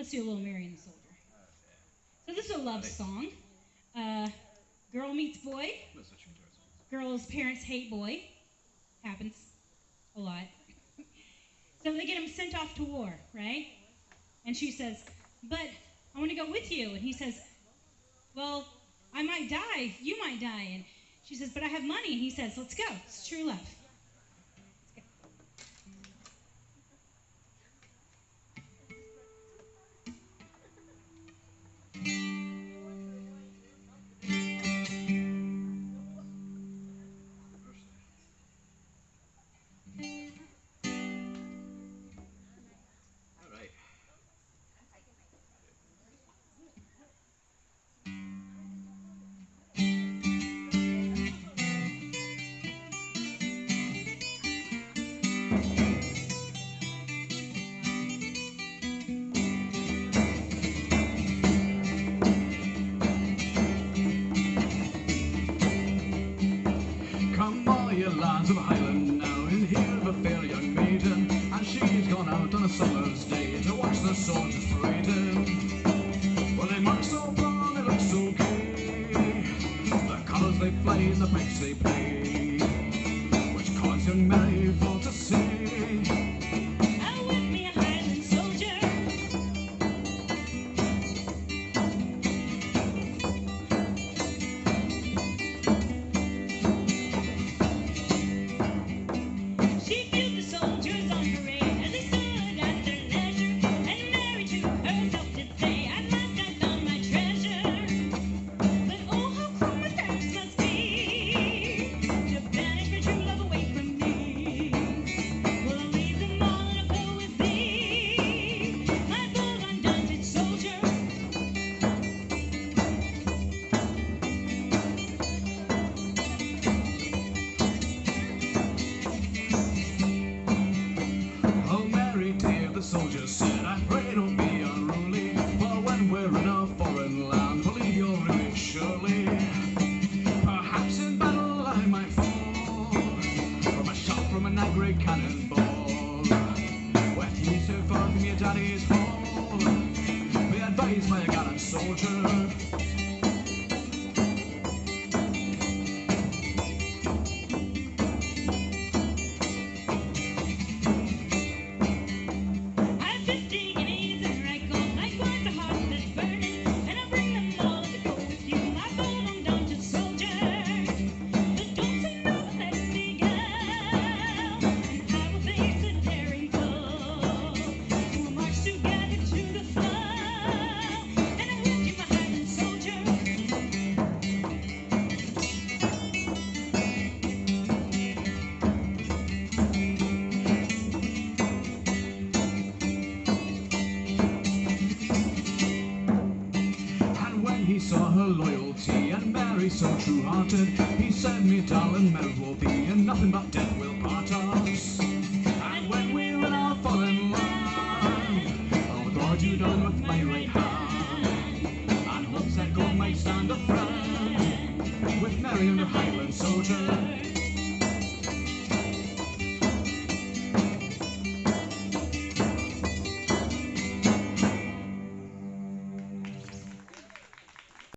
Let's do a little Mary and the Soldier. So this is a love song. Girl meets boy. Girl's parents hate boy. Happens a lot. So they get him sent off to war, right? And she says, but I want to go with you. And he says, well, I might die. You might die. And she says, but I have money. And he says, let's go. It's true love. Come all you lads of Highland now, and hear the fair young maiden, and she's gone out on a summer's day to watch the soldiers parading. Well, they march so broad, they look so gay, the colours they fly and the pipes they play, which cause young Mary for to say, soldier said, I pray don't be unruly, for when we're in a foreign land, believe you'll really surely. Perhaps in battle I might fall from a shot from an angry cannonball. With you so far from your daddy's hall, be advised by a gallant soldier. He saw her loyalty and Mary so true-hearted. He said, me darling, marriage will be, and nothing but death will part us. And when we're in our foreign land, oh God, you done with my right hand, and hopes that God might stand a friend with Mary and the Highland soldier.